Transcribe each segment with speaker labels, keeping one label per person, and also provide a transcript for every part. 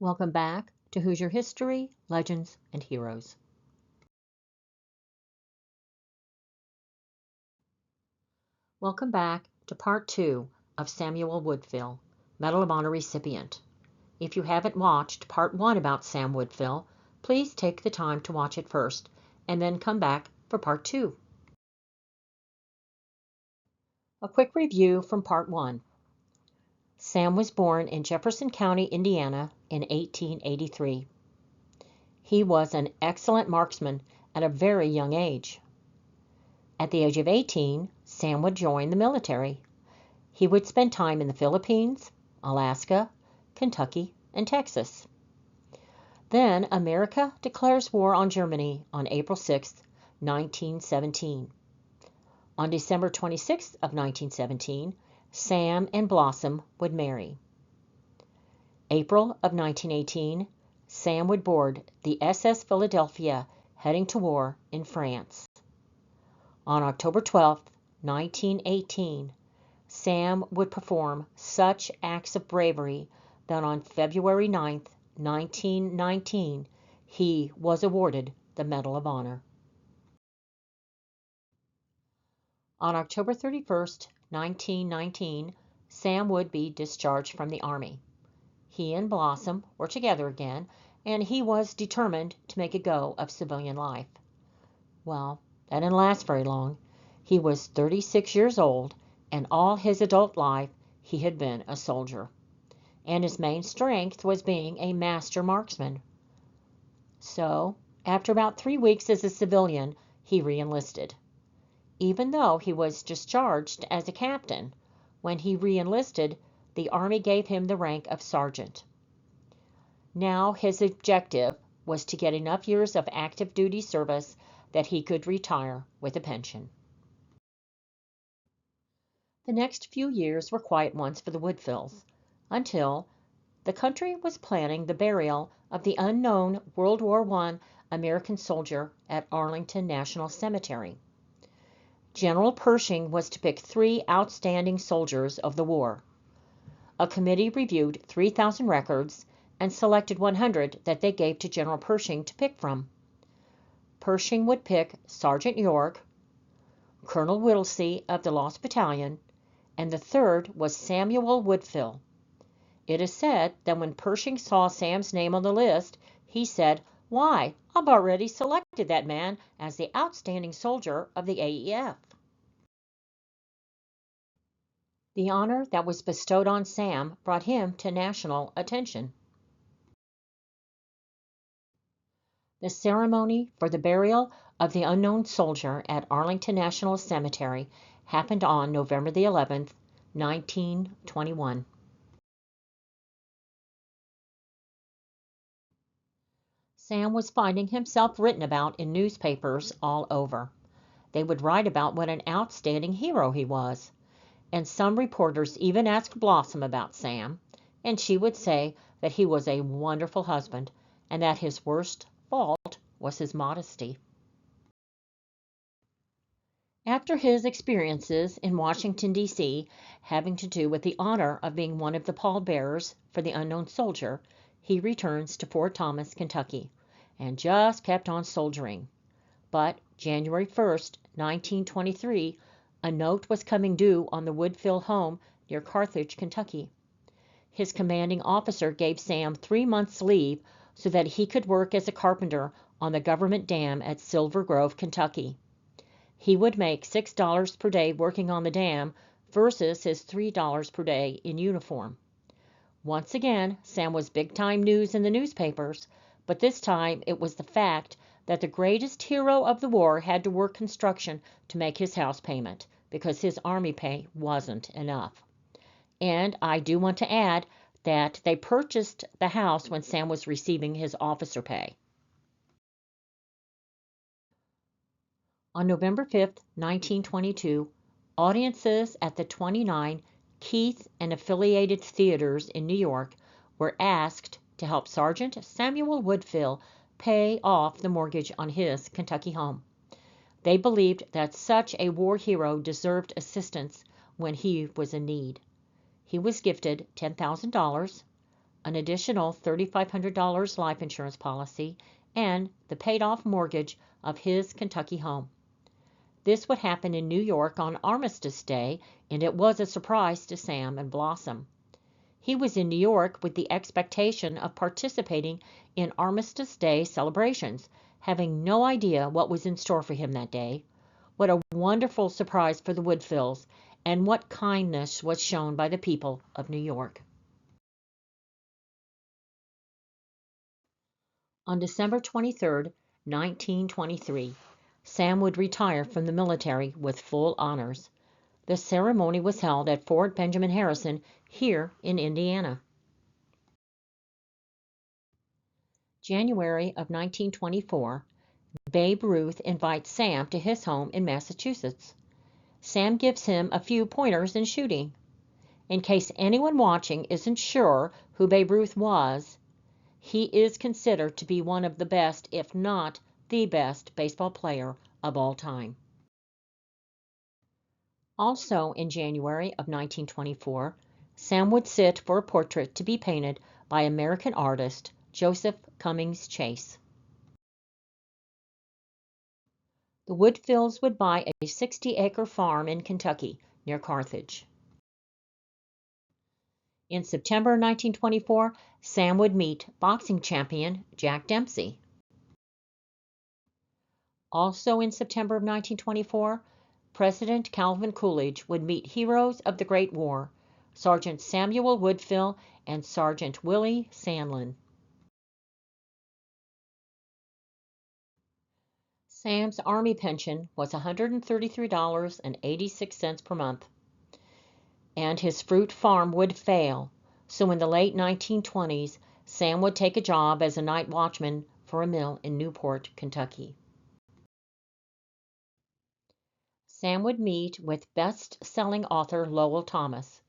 Speaker 1: Welcome back to Hoosier History, Legends, and Heroes. Welcome back to Part 2 of Samuel Woodfill, Medal of Honor recipient. If you haven't watched Part 1 about Sam Woodfill, please take the time to watch it first, and then come back for Part 2. A quick review from Part 1. Sam was born in Jefferson County, Indiana in 1883. He was an excellent marksman at a very young age. At the age of 18, Sam would join the military. He would spend time in the Philippines, Alaska, Kentucky, and Texas. Then America declares war on Germany on April 6, 1917. On December 26 of 1917, Sam and Blossom would marry. April of 1918, Sam would board the SS Philadelphia heading to war in France. On October 12, 1918, Sam would perform such acts of bravery that on February 9, 1919, he was awarded the Medal of Honor. On October 31, 1919, Sam would be discharged from the Army. He and Blossom were together again, and he was determined to make a go of civilian life. Well, that didn't last very long. He was 36 years old, and all his adult life he had been a soldier. And his main strength was being a master marksman. So, after about 3 weeks as a civilian, he re-enlisted. Even though he was discharged as a captain, when he re-enlisted, the Army gave him the rank of sergeant. Now his objective was to get enough years of active duty service that he could retire with a pension. The next few years were quiet ones for the Woodfills, until the country was planning the burial of the unknown World War I American soldier at Arlington National Cemetery. General Pershing was to pick 3 outstanding soldiers of the war. A committee reviewed 3,000 records and selected 100 that they gave to General Pershing to pick from. Pershing would pick Sergeant York, Colonel Whittlesey of the Lost Battalion, and the third was Samuel Woodfill. It is said that when Pershing saw Sam's name on the list, he said, "Why, I've already selected that man as the outstanding soldier of the AEF." The honor that was bestowed on Sam brought him to national attention. The ceremony for the burial of the unknown soldier at Arlington National Cemetery happened on November the 11th, 1921. Sam was finding himself written about in newspapers all over. They would write about what an outstanding hero he was. And some reporters even asked Blossom about Sam, and she would say that he was a wonderful husband and that his worst fault was his modesty. After his experiences in Washington, D.C., having to do with the honor of being one of the pallbearers for the unknown soldier, he returns to Fort Thomas, Kentucky, and just kept on soldiering. But January 1st, 1923, a note was coming due on the Woodfill home near Carthage, Kentucky. His commanding officer gave Sam 3 months' leave so that he could work as a carpenter on the government dam at Silver Grove, Kentucky. He would make $6 per day working on the dam versus his $3 per day in uniform. Once again, Sam was big-time news in the newspapers, but this time it was the fact that the greatest hero of the war had to work construction to make his house payment because his Army pay wasn't enough. And I do want to add that they purchased the house when Sam was receiving his officer pay. On November 5, 1922, audiences at the 29 Keith and affiliated theaters in New York were asked to help Sergeant Samuel Woodfill pay off the mortgage on his Kentucky home. They believed that such a war hero deserved assistance when he was in need. He was gifted $10,000, an additional $3,500 life insurance policy, and the paid-off mortgage of his Kentucky home. This would happen in New York on Armistice Day, and it was a surprise to Sam and Blossom. He was in New York with the expectation of participating in Armistice Day celebrations, having no idea what was in store for him that day. What a wonderful surprise for the Woodfills, and what kindness was shown by the people of New York. On December 23, 1923, Sam would retire from the military with full honors. The ceremony was held at Fort Benjamin Harrison here in Indiana. January of 1924, Babe Ruth invites Sam to his home in Massachusetts. Sam gives him a few pointers in shooting. In case anyone watching isn't sure who Babe Ruth was, he is considered to be one of the best, if not the best, baseball player of all time. Also in January of 1924, Sam would sit for a portrait to be painted by American artist Joseph Cummings Chase. The Woodfills would buy a 60-acre farm in Kentucky near Carthage. In September 1924, Sam would meet boxing champion Jack Dempsey. Also in September of 1924, President Calvin Coolidge would meet heroes of the Great War, Sergeant Samuel Woodfill and Sergeant Willie Sandlin. Sam's Army pension was $133.86 per month, and his fruit farm would fail, so in the late 1920s, Sam would take a job as a night watchman for a mill in Newport, Kentucky. Sam would meet with best-selling author Lowell Thomas.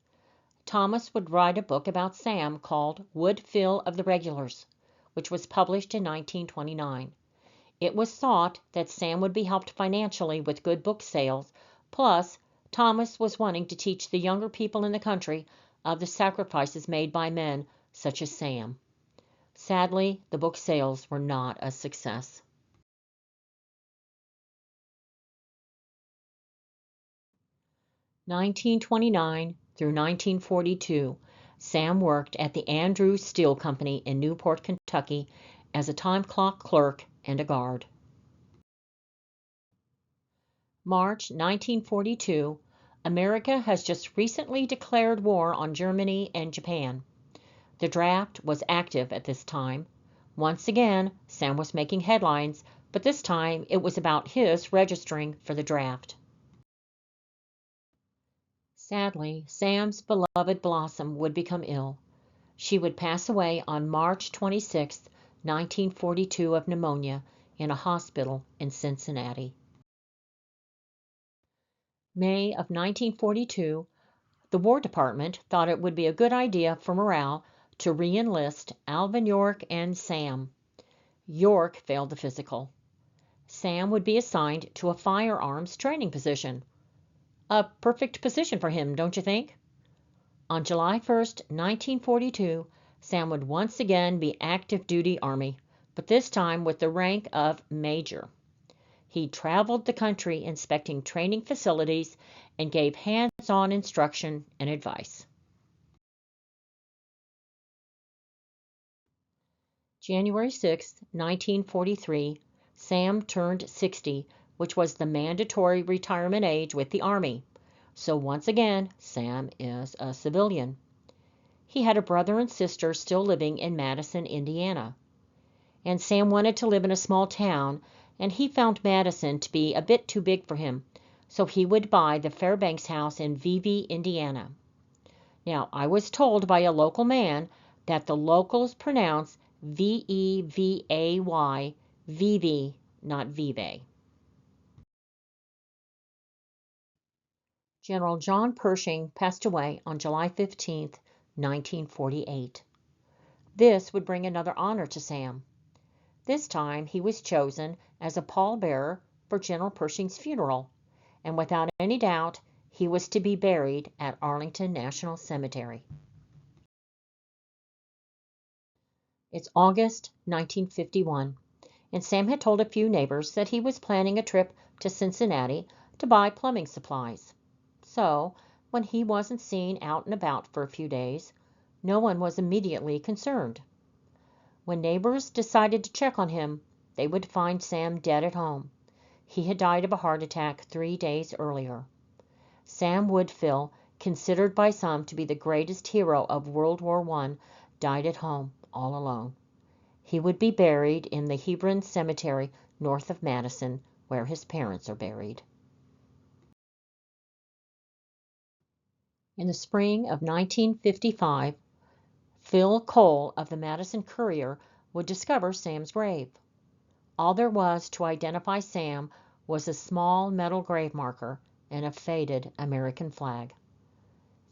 Speaker 1: Thomas would write a book about Sam called Woodfill of the Regulars, which was published in 1929. It was thought that Sam would be helped financially with good book sales, plus Thomas was wanting to teach the younger people in the country of the sacrifices made by men such as Sam. Sadly, the book sales were not a success. (1929) through 1942, Sam worked at the Andrews Steel Company in Newport, Kentucky as a time clock clerk and a guard. March 1942, America has just recently declared war on Germany and Japan. The draft was active at this time. Once again, Sam was making headlines, but this time it was about his registering for the draft. Sadly, Sam's beloved Blossom would become ill. She would pass away on March 26, 1942, of pneumonia in a hospital in Cincinnati. May of 1942, the War Department thought it would be a good idea for morale to re-enlist Alvin York and Sam. York failed the physical. Sam would be assigned to a firearms training position. A perfect position for him, don't you think? On July 1st, 1942, Sam would once again be active duty Army, but this time with the rank of Major. He traveled the country inspecting training facilities and gave hands-on instruction and advice. January 6, 1943, Sam turned 60, which was the mandatory retirement age with the Army. So once again, Sam is a civilian. He had a brother and sister still living in Madison, Indiana. And Sam wanted to live in a small town, and he found Madison to be a bit too big for him, so he would buy the Fairbanks house in Vevey, Indiana. Now, I was told by a local man that the locals pronounce V-E-V-A-Y, Vevey, not Vevey. General John Pershing passed away on July 15, 1948. This would bring another honor to Sam. This time he was chosen as a pallbearer for General Pershing's funeral, and without any doubt, he was to be buried at Arlington National Cemetery. It's August 1951, and Sam had told a few neighbors that he was planning a trip to Cincinnati to buy plumbing supplies. So, when he wasn't seen out and about for a few days, no one was immediately concerned. When neighbors decided to check on him, they would find Sam dead at home. He had died of a heart attack 3 days earlier. Sam Woodfill, considered by some to be the greatest hero of World War I, died at home, all alone. He would be buried in the Hebron Cemetery north of Madison, where his parents are buried. In the spring of 1955, Phil Cole of the Madison Courier would discover Sam's grave. All there was to identify Sam was a small metal grave marker and a faded American flag.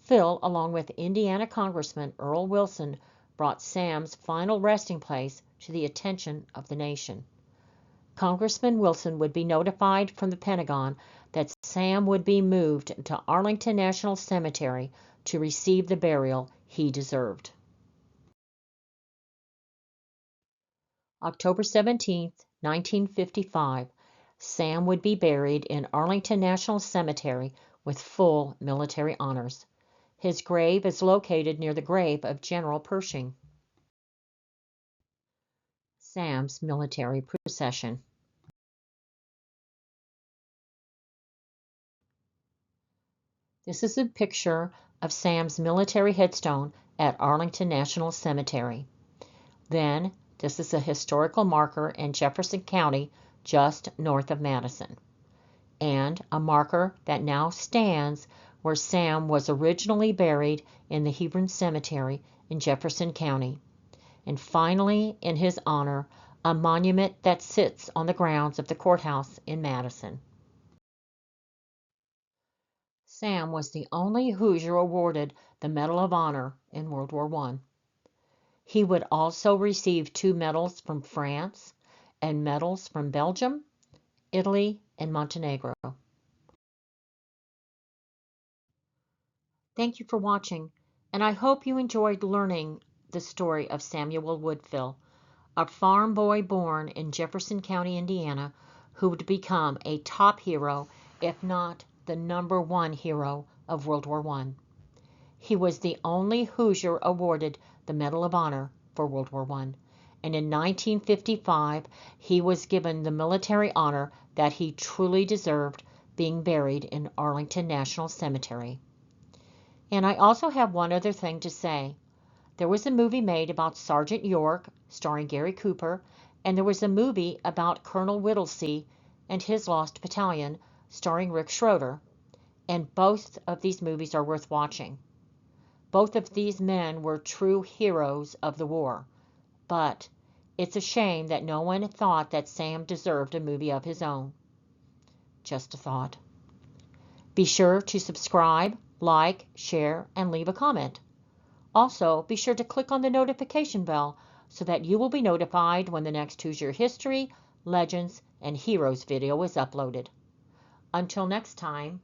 Speaker 1: Phil, along with Indiana Congressman Earl Wilson, brought Sam's final resting place to the attention of the nation. Congressman Wilson would be notified from the Pentagon that Sam would be moved to Arlington National Cemetery to receive the burial he deserved. October 17, 1955, Sam would be buried in Arlington National Cemetery with full military honors. His grave is located near the grave of General Pershing. Sam's military procession. This is a picture of Sam's military headstone at Arlington National Cemetery. Then, this is a historical marker in Jefferson County, just north of Madison, and a marker that now stands where Sam was originally buried in the Hebron Cemetery in Jefferson County. And finally, in his honor, a monument that sits on the grounds of the courthouse in Madison. Sam was the only Hoosier awarded the Medal of Honor in World War I. He would also receive 2 medals from France and medals from Belgium, Italy, and Montenegro. Thank you for watching, and I hope you enjoyed learning the story of Samuel Woodfill, a farm boy born in Jefferson County, Indiana, who would become a top hero, if not the #1 hero of World War I. He was the only Hoosier awarded the Medal of Honor for World War I, and in 1955 he was given the military honor that he truly deserved, being buried in Arlington National Cemetery. And I also have one other thing to say. There was a movie made about Sergeant York, starring Gary Cooper, and there was a movie about Colonel Whittlesey and his Lost Battalion, starring Rick Schroeder, and both of these movies are worth watching. Both of these men were true heroes of the war, but it's a shame that no one thought that Sam deserved a movie of his own. Just a thought. Be sure to subscribe, like, share, and leave a comment. Also, be sure to click on the notification bell so that you will be notified when the next Hoosier History, Legends, and Heroes video is uploaded. Until next time,